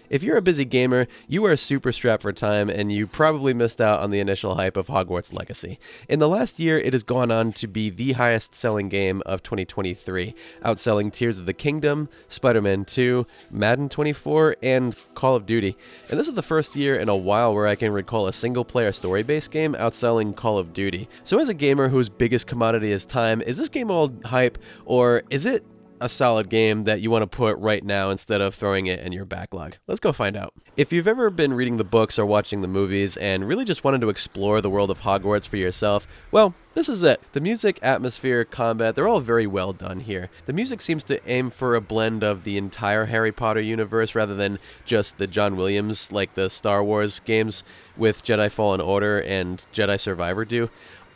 If you're a busy gamer, you are super strapped for time and you probably missed out on the initial hype of Hogwarts Legacy. In the last year, it has gone on to be the highest selling game of 2023, outselling Tears of the Kingdom, Spider-Man 2, Madden 24, and Call of Duty. And this is the first year in a while where I can recall a single-player story-based game outselling Call of Duty. So as a gamer whose biggest commodity is time, is this game all hype, or is it a solid game that you want to put right now instead of throwing it in your backlog? Let's go find out. If you've ever been reading the books or watching the movies and really just wanted to explore the world of Hogwarts for yourself, well, this is it. The music, atmosphere, combat, they're all very well done here. The music seems to aim for a blend of the entire Harry Potter universe rather than just the John Williams like the Star Wars games with Jedi Fallen Order and Jedi Survivor do.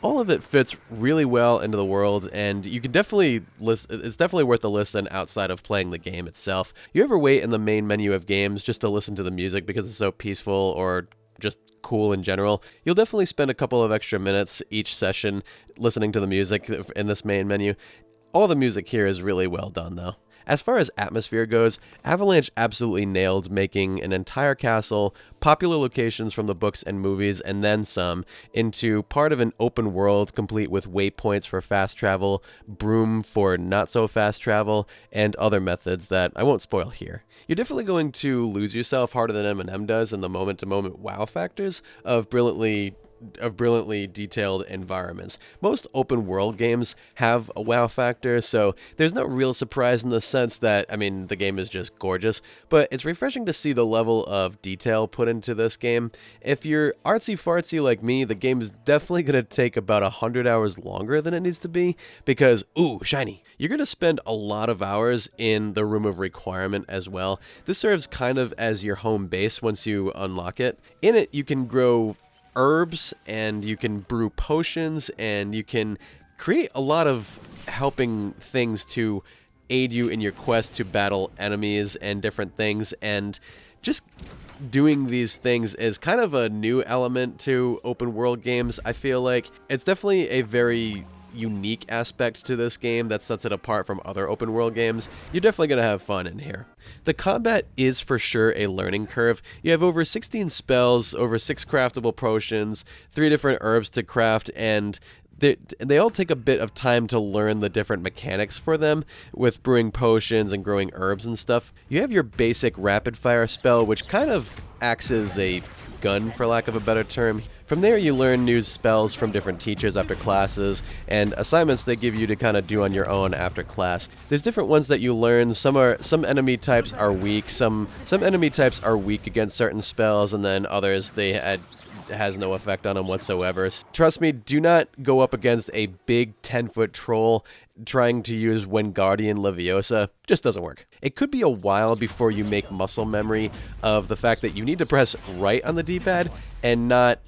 All of it fits really well into the world, and you can definitely it's definitely worth a listen outside of playing the game itself. You ever wait in the main menu of games just to listen to the music because it's so peaceful or just cool in general? You'll definitely spend a couple of extra minutes each session listening to the music in this main menu. All the music here is really well done, though. As far as atmosphere goes, Avalanche absolutely nailed making an entire castle, popular locations from the books and movies, and then some, into part of an open world complete with waypoints for fast travel, broom for not-so-fast travel, and other methods that I won't spoil here. You're definitely going to lose yourself harder than Eminem does in the moment-to-moment wow factors of brilliantly detailed environments. Most open world games have a wow factor, so there's no real surprise in the sense that, the game is just gorgeous, but it's refreshing to see the level of detail put into this game. If you're artsy-fartsy like me, the game is definitely going to take about 100 hours longer than it needs to be, because, ooh, shiny. You're going to spend a lot of hours in the Room of Requirement as well. This serves kind of as your home base once you unlock it. In it, you can grow herbs, and you can brew potions, and you can create a lot of helping things to aid you in your quest to battle enemies and different things. And just doing these things is kind of a new element to open world games. I feel like it's definitely a very unique aspect to this game that sets it apart from other open world games. You're definitely going to have fun in here. The combat is for sure a learning curve. You have over 16 spells, over 6 craftable potions, 3 different herbs to craft, and they all take a bit of time to learn the different mechanics for them, with brewing potions and growing herbs and stuff. You have your basic rapid fire spell, which kind of acts as a gun, for lack of a better term. From there, you learn new spells from different teachers after classes, and assignments they give you to kind of do on your own after class. There's different ones that you learn. Some enemy types are weak. Some enemy types are weak against certain spells, and then others has no effect on them whatsoever. Trust me, do not go up against a big 10-foot troll trying to use Wingardium Leviosa. Just doesn't work. It could be a while before you make muscle memory of the fact that you need to press right on the D-pad and not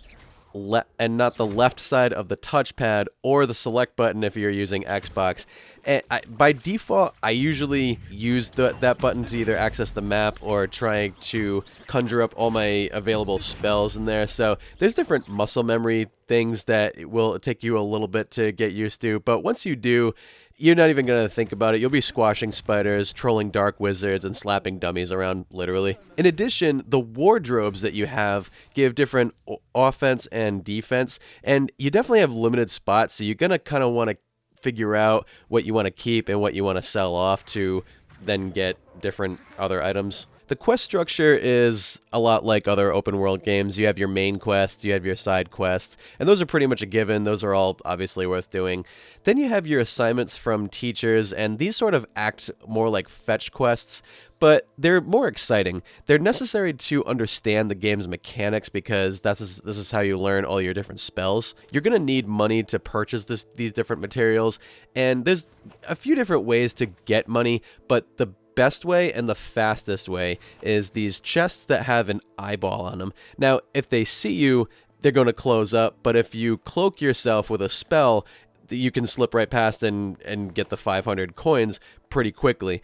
the left side of the touchpad or the select button if you're using Xbox. And by default, I usually use that button to either access the map or try to conjure up all my available spells in there. So there's different muscle memory things that will take you a little bit to get used to. But once you do, you're not even going to think about it. You'll be squashing spiders, trolling dark wizards, and slapping dummies around, literally. In addition, the wardrobes that you have give different offense and defense, and you definitely have limited spots, so you're going to kind of want to figure out what you want to keep and what you want to sell off to then get different other items. The quest structure is a lot like other open world games. You have your main quest, you have your side quests, and those are pretty much a given. Those are all obviously worth doing. Then you have your assignments from teachers, and these sort of act more like fetch quests, but they're more exciting. They're necessary to understand the game's mechanics because this is how you learn all your different spells. You're going to need money to purchase these different materials, and there's a few different ways to get money, but the best way and the fastest way is these chests that have an eyeball on them. Now, if they see you, they're going to close up, but if you cloak yourself with a spell, you can slip right past and get the 500 coins pretty quickly.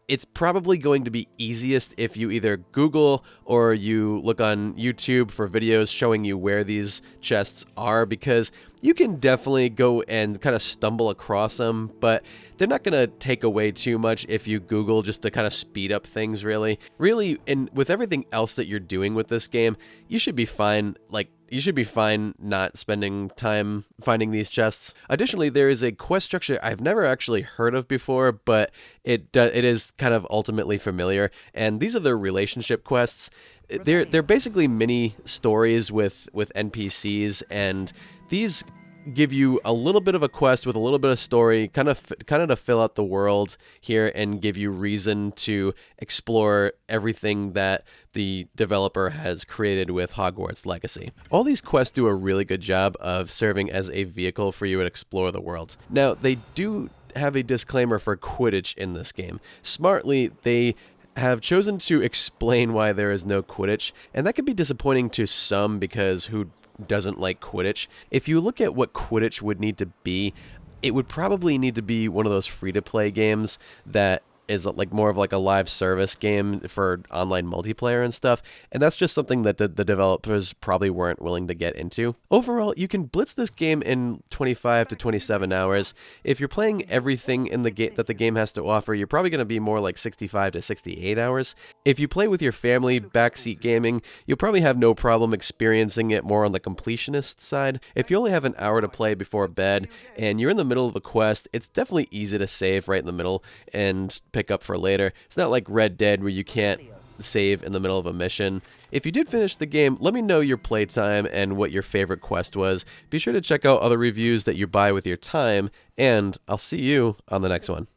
It's probably going to be easiest if you either Google or you look on YouTube for videos showing you where these chests are, because You can definitely go and kind of stumble across them, but they're not going to take away too much if you Google just to kind of speed up things, really. Really, and with everything else that you're doing with this game, you should be fine, you should be fine not spending time finding these chests. Additionally, there is a quest structure I've never actually heard of before, but it is kind of ultimately familiar, and these are the relationship quests. They're basically mini stories with NPCs, and these give you a little bit of a quest with a little bit of story, kind of to fill out the world here and give you reason to explore everything that the developer has created with Hogwarts Legacy. All these quests do a really good job of serving as a vehicle for you to explore the world. Now, they do have a disclaimer for Quidditch in this game. Smartly, they have chosen to explain why there is no Quidditch, and that can be disappointing to some because who doesn't like Quidditch. If you look at what Quidditch would need to be, it would probably need to be one of those free-to-play games that is like more of like a live service game for online multiplayer and stuff, and that's just something that the developers probably weren't willing to get into. Overall, you can blitz this game in 25 to 27 hours. If you're playing everything in the game that the game has to offer, you're probably going to be more like 65 to 68 hours. If you play with your family, backseat gaming, you'll probably have no problem experiencing it more on the completionist side. If you only have an hour to play before bed and you're in the middle of a quest, it's definitely easy to save right in the middle and pick up for later. It's not like Red Dead where you can't save in the middle of a mission. If you did finish the game, let me know your playtime and what your favorite quest was. Be sure to check out other reviews that you buy with your time, and I'll see you on the next one.